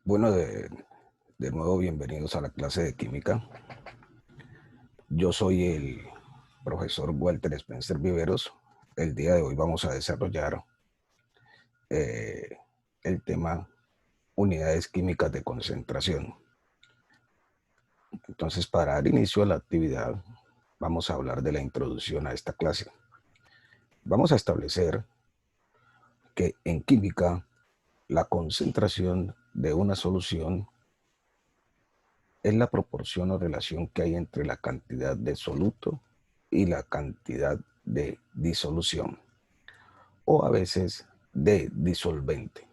Bueno, de nuevo, bienvenidos a la clase de química. Yo soy el profesor Walter Spencer Viveros. El día de hoy vamos a desarrollar eh, el tema unidades químicas de concentración. Entonces, para dar inicio a la actividad, vamos a hablar de la introducción a esta clase. Vamos a establecer que en química la concentración de una solución es la proporción o relación que hay entre la cantidad de soluto y la cantidad de disolución, o a veces de disolvente,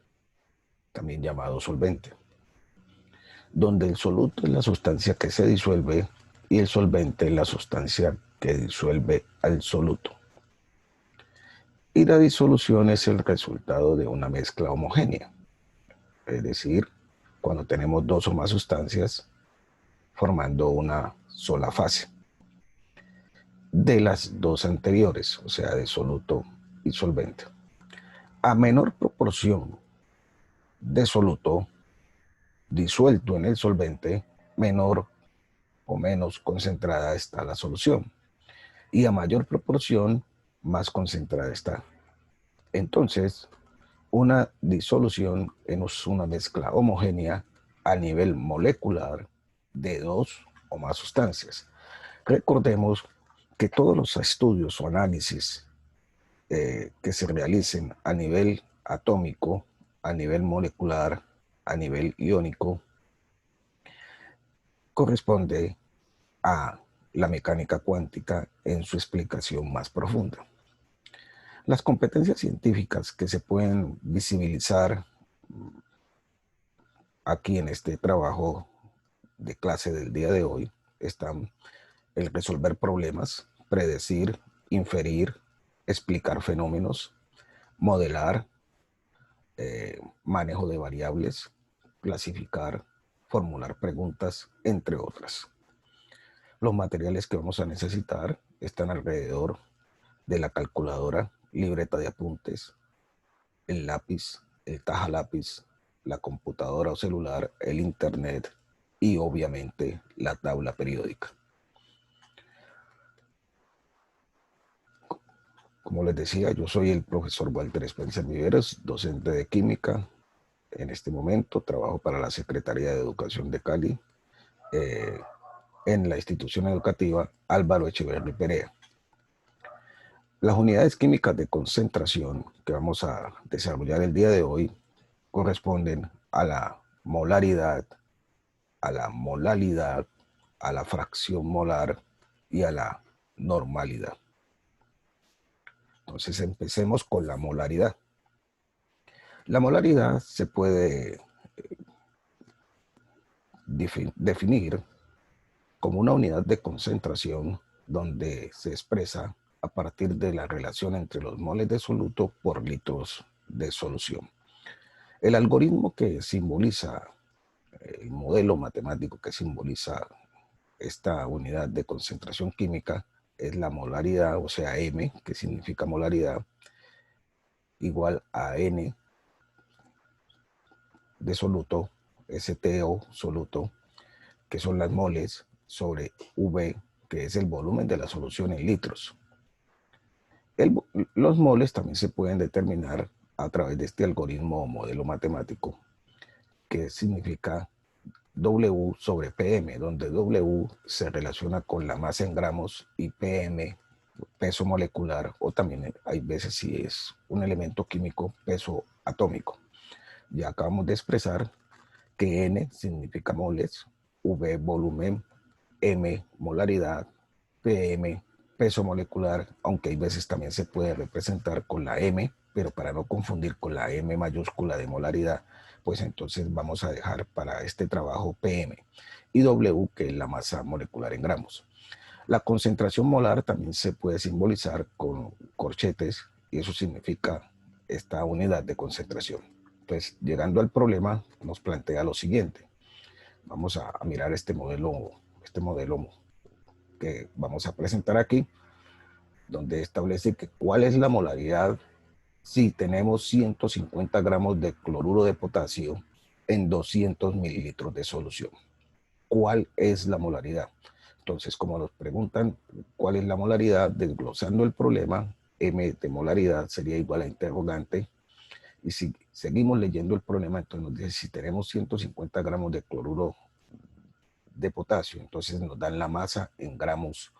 también llamado solvente, donde el soluto es la sustancia que se disuelve y el solvente es la sustancia que disuelve al soluto. Y la disolución es el resultado de una mezcla homogénea, es decir, cuando tenemos dos o más sustancias formando una sola fase de las dos anteriores, o sea, de soluto y solvente. A menor proporción de soluto disuelto en el solvente, menor o menos concentrada está la solución. Y a mayor proporción, más concentrada está. Entonces, una disolución es una mezcla homogénea a nivel molecular de dos o más sustancias. Recordemos que todos los estudios o análisis que se realicen a nivel atómico, a nivel molecular, a nivel iónico, corresponde a la mecánica cuántica en su explicación más profunda. Las competencias científicas que se pueden visibilizar aquí en este trabajo de clase del día de hoy están el resolver problemas, predecir, inferir, explicar fenómenos, modelar, manejo de variables, clasificar, formular preguntas, entre otras. Los materiales que vamos a necesitar están alrededor de la calculadora, libreta de apuntes, el lápiz, el taja lápiz, la computadora o celular, el internet y obviamente la tabla periódica. Como les decía, yo soy el profesor Walter Spencer Viveros, docente de química. En este momento trabajo para la Secretaría de Educación de Cali, en la institución educativa Álvaro Echeverri Perea. Las unidades químicas de concentración que vamos a desarrollar el día de hoy corresponden a la molaridad, a la molalidad, a la fracción molar y a la normalidad. Entonces empecemos con la molaridad. La molaridad se puede definir como una unidad de concentración donde se expresa a partir de la relación entre los moles de soluto por litros de solución. El algoritmo que simboliza, el modelo matemático que simboliza esta unidad de concentración química es la molaridad, o sea, M, que significa molaridad, igual a N de soluto, STO soluto, que son las moles, sobre V, que es el volumen de la solución en litros. Los moles también se pueden determinar a través de este algoritmo o modelo matemático, que significa W sobre PM, donde W se relaciona con la masa en gramos y PM, peso molecular, o también hay veces si es un elemento químico, peso atómico. Ya acabamos de expresar que N significa moles, V volumen, M molaridad, PM peso molecular, aunque hay veces también se puede representar con la M, pero para no confundir con la M mayúscula de molaridad, pues entonces vamos a dejar para este trabajo PM y W, que es la masa molecular en gramos. La concentración molar también se puede simbolizar con corchetes y eso significa esta unidad de concentración. Pues llegando al problema nos plantea lo siguiente. Vamos a mirar este modelo que vamos a presentar aquí, donde establece que cuál es la molaridad si tenemos 150 gramos de cloruro de potasio en 200 mililitros de solución. ¿Cuál es la molaridad? Entonces, como nos preguntan cuál es la molaridad, desglosando el problema, M de molaridad sería igual a interrogante. Y si seguimos leyendo el problema, entonces nos dice si tenemos 150 gramos de cloruro de potasio, entonces nos dan la masa en gramos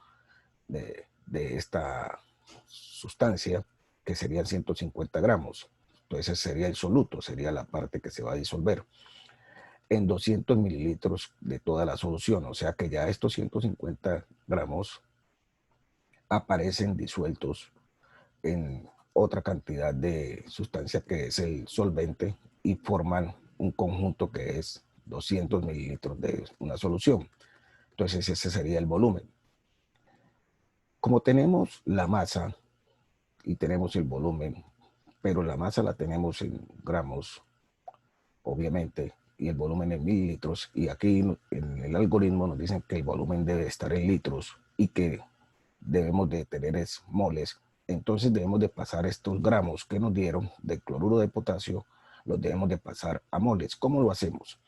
de esta sustancia, que serían 150 gramos. Entonces sería el soluto, sería la parte que se va a disolver en 200 mililitros de toda la solución. O sea que ya estos 150 gramos aparecen disueltos en otra cantidad de sustancia que es el solvente y forman un conjunto que es 200 mililitros de una solución. Entonces ese sería el volumen. Como tenemos la masa y tenemos el volumen, pero la masa la tenemos en gramos, obviamente, y el volumen en mililitros, y aquí en el algoritmo nos dicen que el volumen debe estar en litros y que debemos de tener es moles. Entonces debemos de pasar estos gramos que nos dieron de cloruro de potasio, los debemos de pasar a moles. ¿Cómo lo hacemos?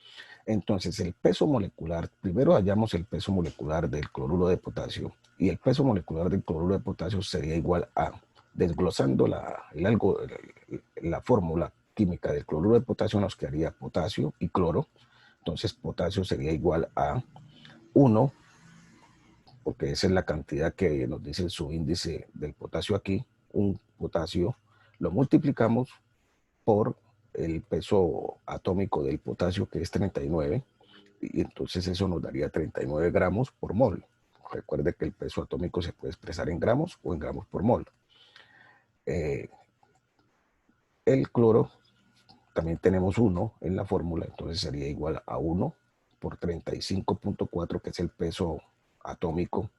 Entonces el peso molecular, primero hallamos el peso molecular del cloruro de potasio, y el peso molecular del cloruro de potasio sería igual a, desglosando la fórmula química del cloruro de potasio, nos quedaría potasio y cloro. Entonces potasio sería igual a 1, porque esa es la cantidad que nos dice su índice del potasio aquí, un potasio, lo multiplicamos por el peso atómico del potasio, que es 39, y entonces eso nos daría 39 gramos por mol. Recuerde que el peso atómico se puede expresar en gramos o en gramos por mol. El cloro, también tenemos 1 en la fórmula, entonces sería igual a 1 por 35.4, que es el peso atómico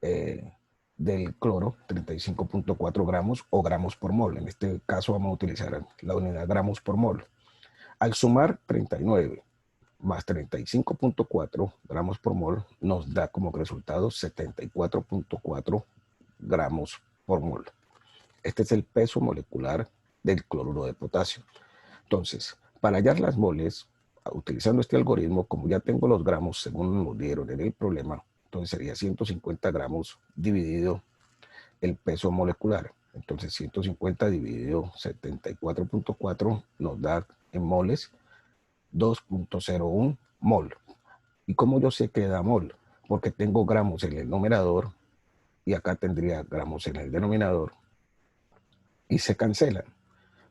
del cloro, 35.4 gramos o gramos por mol. En este caso vamos a utilizar la unidad gramos por mol. Al sumar 39 más 35.4 gramos por mol, nos da como resultado 74.4 gramos por mol. Este es el peso molecular del cloruro de potasio. Entonces, para hallar las moles, utilizando este algoritmo, como ya tengo los gramos según nos dieron en el problema, entonces sería 150 gramos dividido el peso molecular. Entonces 150 dividido 74.4 nos da en moles 2.01 mol. ¿Y cómo yo sé que da mol? Porque tengo gramos en el numerador y acá tendría gramos en el denominador y se cancelan.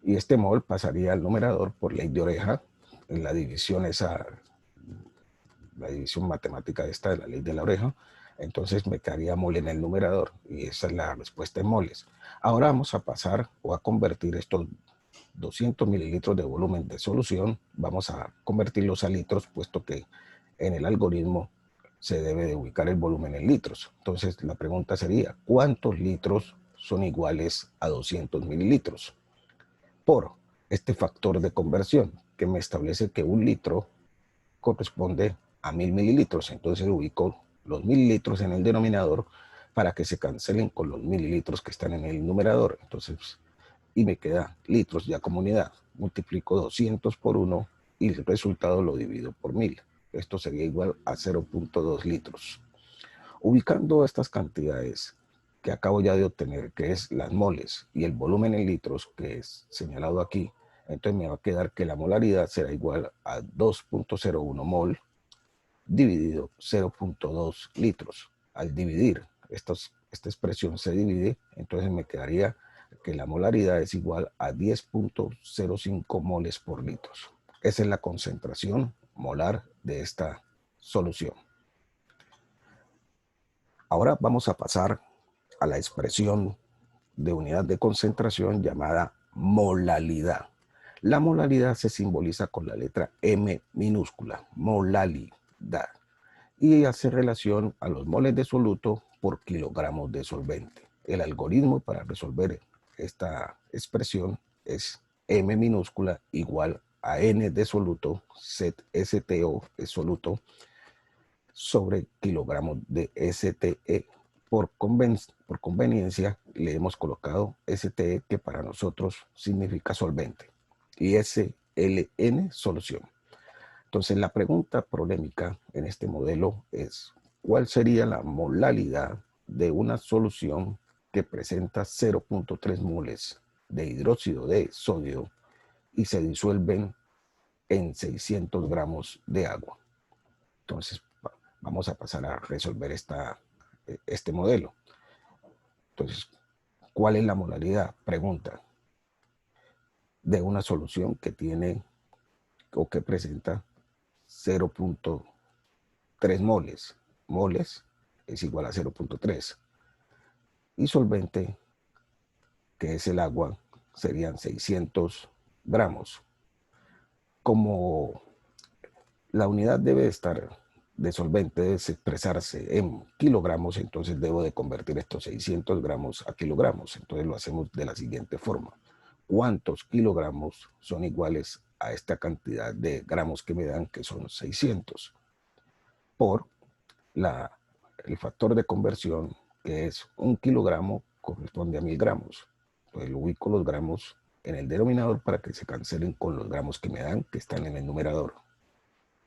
Y este mol pasaría al numerador por ley de Oreja, en la división la división matemática esta de la ley de la oreja. Entonces me quedaría mol en el numerador y esa es la respuesta en moles. Ahora vamos a pasar o a convertir estos 200 mililitros de volumen de solución, vamos a convertirlos a litros, puesto que en el algoritmo se debe de ubicar el volumen en litros. Entonces la pregunta sería, ¿cuántos litros son iguales a 200 mililitros? Por este factor de conversión que me establece que un litro corresponde a 1000 mililitros. Entonces ubico los mililitros en el denominador para que se cancelen con los mililitros que están en el numerador. Entonces, y me queda litros ya como unidad. Multiplico 200 por 1 y el resultado lo divido por 1000. Esto sería igual a 0.2 litros. Ubicando estas cantidades que acabo ya de obtener, que es las moles y el volumen en litros, que es señalado aquí, entonces me va a quedar que la molaridad será igual a 2.01 mol dividido 0.2 litros. Al dividir, esta expresión se divide, entonces me quedaría que la molaridad es igual a 10.05 moles por litro. Esa es la concentración molar de esta solución. Ahora vamos a pasar a la expresión de unidad de concentración llamada molalidad. La molalidad se simboliza con la letra M minúscula, molalidad, y hace relación a los moles de soluto por kilogramos de solvente. El algoritmo para resolver esta expresión es M minúscula igual a N de soluto, STO es soluto, sobre kilogramos de STE. Por conveniencia le hemos colocado STE, que para nosotros significa solvente, y SLN solución. Entonces, la pregunta problemática en este modelo es, ¿cuál sería la molalidad de una solución que presenta 0.3 moles de hidróxido de sodio y se disuelven en 600 gramos de agua? Entonces, vamos a pasar a resolver este modelo. Entonces, ¿cuál es la molaridad? Pregunta. De una solución que tiene o que presenta 0.3 moles. Moles es igual a 0.3. Y solvente, que es el agua, serían 600 gramos. Como la unidad debe estar de solvente, debe expresarse en kilogramos, entonces debo de convertir estos 600 gramos a kilogramos. Entonces lo hacemos de la siguiente forma. ¿Cuántos kilogramos son iguales a esta cantidad de gramos que me dan, que son 600? Por el factor de conversión, que es 1 kilogramo, corresponde a 1000 gramos. Entonces lo ubico los gramos en el denominador para que se cancelen con los gramos que me dan, que están en el numerador.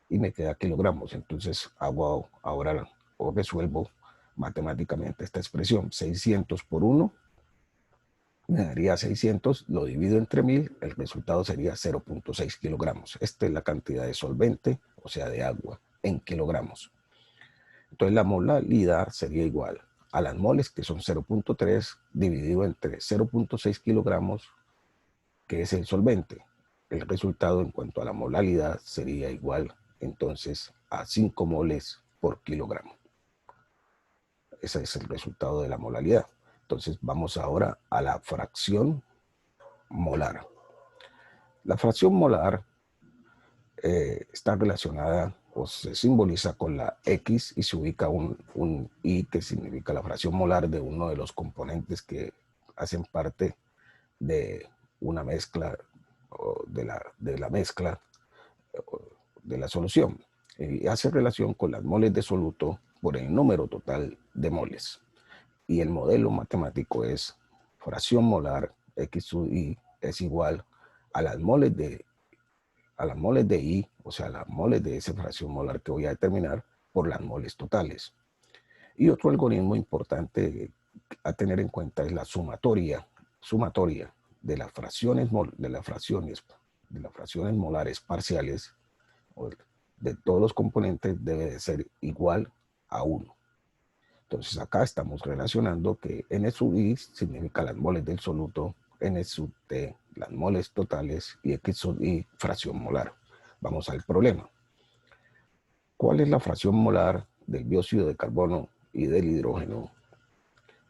Y me queda kilogramos. Entonces hago ahora o resuelvo matemáticamente esta expresión. 600 por 1 me daría 600, lo divido entre 1000, el resultado sería 0.6 kilogramos. Esta es la cantidad de solvente, o sea, de agua, en kilogramos. Entonces la molalidad sería igual a las moles, que son 0.3, dividido entre 0.6 kilogramos, que es el solvente. El resultado en cuanto a la molalidad sería igual entonces a 5 moles por kilogramo. Ese es el resultado de la molalidad. Entonces vamos ahora a la fracción molar. La fracción molar está relacionada o se simboliza con la X y se ubica un I, que significa la fracción molar de uno de los componentes que hacen parte de una mezcla, o de la mezcla de la solución. Y hace relación con las moles de soluto por el número total de moles. Y el modelo matemático es fracción molar X sub I es igual a las moles de I, o sea, las moles de esa fracción molar que voy a determinar, por las moles totales. Y otro algoritmo importante a tener en cuenta es la sumatoria de las fracciones molares parciales, o de todos los componentes, debe de ser igual a 1. Entonces acá estamos relacionando que N sub I significa las moles del soluto, N sub T las moles totales y X sub I fracción molar. Vamos al problema. ¿Cuál es la fracción molar del dióxido de carbono y del hidrógeno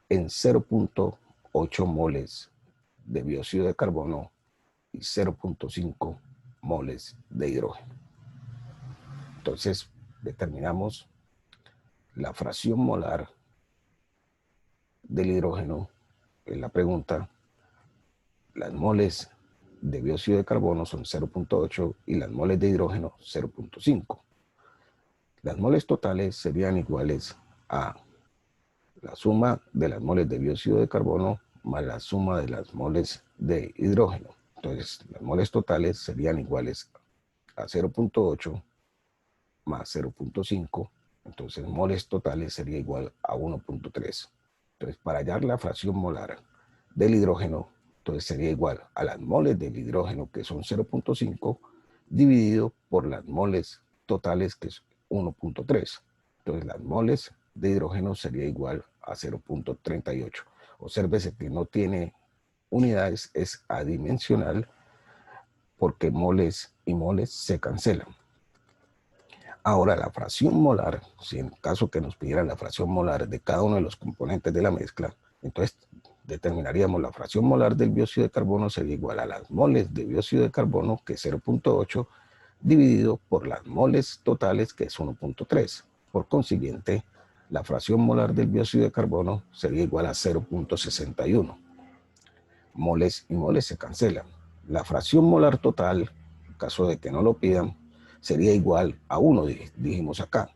en 0.8 moles de dióxido de carbono y 0.5 moles de hidrógeno? Entonces determinamos la fracción molar del hidrógeno en la pregunta. Las moles de dióxido de carbono son 0.8 y las moles de hidrógeno 0.5. Las moles totales serían iguales a la suma de las moles de dióxido de carbono más la suma de las moles de hidrógeno. Entonces, las moles totales serían iguales a 0.8 más 0.5. Entonces, moles totales sería igual a 1.3. Entonces, para hallar la fracción molar del hidrógeno, entonces sería igual a las moles del hidrógeno, que son 0.5, dividido por las moles totales, que es 1.3. Entonces las moles de hidrógeno sería igual a 0.38. Obsérvese que no tiene unidades, es adimensional, porque moles y moles se cancelan. Ahora la fracción molar, si en caso que nos pidieran la fracción molar de cada uno de los componentes de la mezcla, entonces determinaríamos la fracción molar del dióxido de carbono sería igual a las moles de dióxido de carbono, que es 0.8, dividido por las moles totales, que es 1.3. Por consiguiente, la fracción molar del dióxido de carbono sería igual a 0.61. Moles y moles se cancelan. La fracción molar total, en caso de que no lo pidan, sería igual a 1, dijimos acá.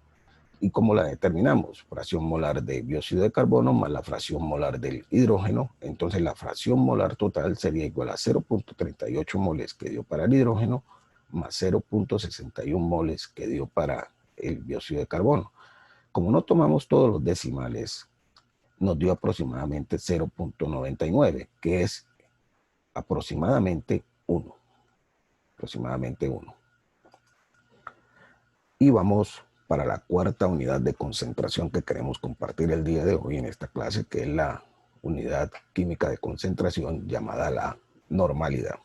¿Y cómo la determinamos? Fracción molar de dióxido de carbono más la fracción molar del hidrógeno. Entonces la fracción molar total sería igual a 0.38 moles que dio para el hidrógeno, más 0.61 moles que dio para el dióxido de carbono. Como no tomamos todos los decimales, nos dio aproximadamente 0.99, que es aproximadamente 1. Aproximadamente 1. Y vamos para la cuarta unidad de concentración que queremos compartir el día de hoy en esta clase, que es la unidad química de concentración llamada la normalidad.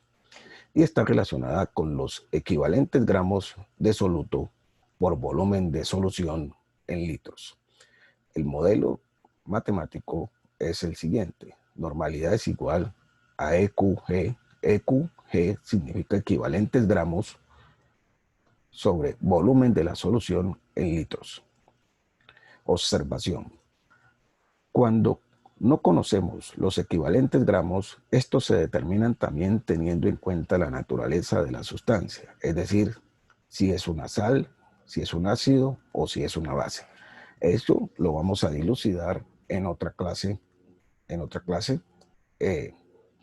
Y está relacionada con los equivalentes gramos de soluto por volumen de solución en litros. El modelo matemático es el siguiente. Normalidad es igual a EQG. EQG significa equivalentes gramos sobre volumen de la solución en litros. Observación. Cuando no conocemos los equivalentes gramos, estos se determinan también teniendo en cuenta la naturaleza de la sustancia, es decir, si es una sal, si es un ácido o si es una base. Esto lo vamos a dilucidar en otra clase,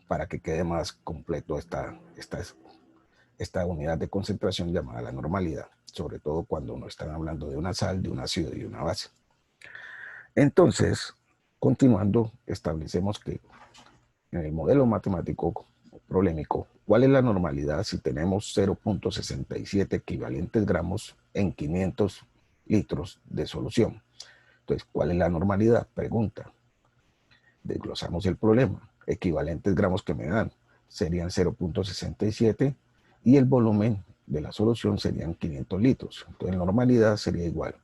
para que quede más completo esta unidad de concentración llamada la normalidad, sobre todo cuando no están hablando de una sal, de un ácido y de una base. Entonces, continuando, establecemos que en el modelo matemático problemático, ¿cuál es la normalidad si tenemos 0.67 equivalentes gramos en 500 litros de solución? Entonces, ¿cuál es la normalidad? Pregunta. Desglosamos el problema. Equivalentes gramos que me dan serían 0.67 y el volumen de la solución serían 500 litros. Entonces, la normalidad sería igual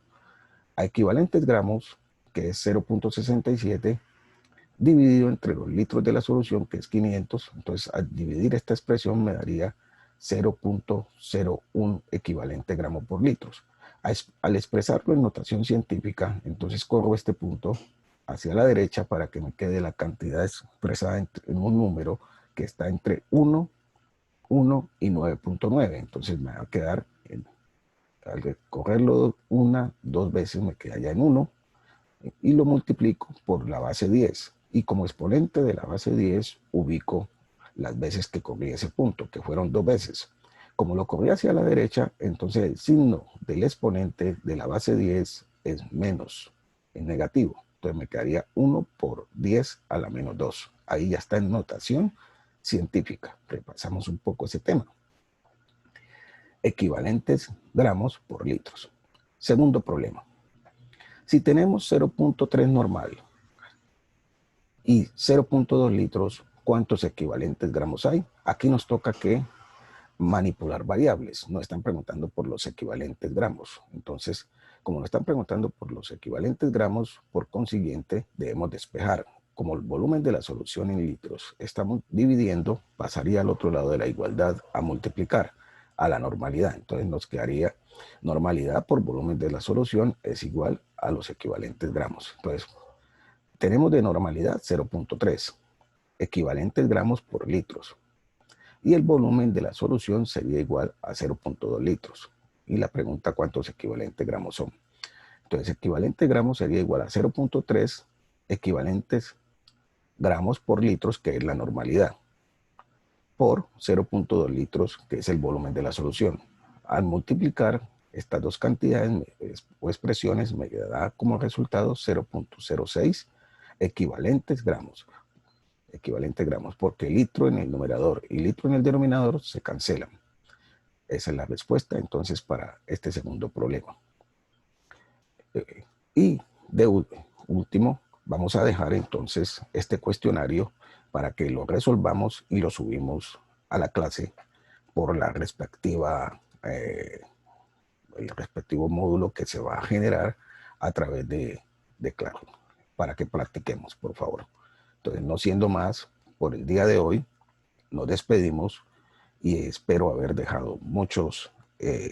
a equivalentes gramos, que es 0.67, dividido entre los litros de la solución, que es 500. Entonces, al dividir esta expresión me daría 0.01 equivalente gramo por litros. Al expresarlo en notación científica, entonces corro este punto hacia la derecha para que me quede la cantidad expresada en un número que está entre 1 y 9.9. Entonces me va a quedar, al correrlo dos veces, me queda ya en 1 y lo multiplico por la base 10. Y como exponente de la base 10 ubico las veces que corrí ese punto, que fueron 2 veces. Como lo corrí hacia la derecha, entonces el signo del exponente de la base 10 es menos, es negativo. Entonces me quedaría 1 por 10 a la menos 2. Ahí ya está en notación científica. Repasamos un poco ese tema. Equivalentes gramos por litros. Segundo problema. Si tenemos 0.3 normal y 0.2 litros, ¿cuántos equivalentes gramos hay? Aquí nos toca que manipular variables. Nos están preguntando por los equivalentes gramos. Entonces, como nos están preguntando por los equivalentes gramos, por consiguiente, debemos despejar. Como el volumen de la solución en litros estamos dividiendo, pasaría al otro lado de la igualdad a multiplicar a la normalidad. Entonces nos quedaría normalidad por volumen de la solución es igual a los equivalentes gramos. Entonces, tenemos de normalidad 0.3, equivalentes gramos por litros. Y el volumen de la solución sería igual a 0.2 litros. Y la pregunta, ¿cuántos equivalentes gramos son? Entonces, equivalente gramos sería igual a 0.3 equivalentes gramos por litros, que es la normalidad, por 0.2 litros, que es el volumen de la solución. Al multiplicar estas dos cantidades o expresiones, me dará como resultado 0.06 equivalentes gramos. Equivalente gramos, porque litro en el numerador y litro en el denominador se cancelan. Esa es la respuesta entonces para este segundo problema. Y de último, vamos a dejar entonces este cuestionario para que lo resolvamos y lo subimos a la clase por la respectiva, el respectivo módulo que se va a generar a través de Claro, para que practiquemos, por favor. Entonces, no siendo más, por el día de hoy, nos despedimos y espero haber dejado muchos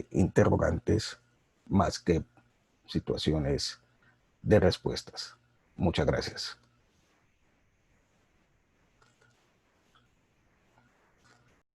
interrogantes más que situaciones de respuestas. Muchas gracias.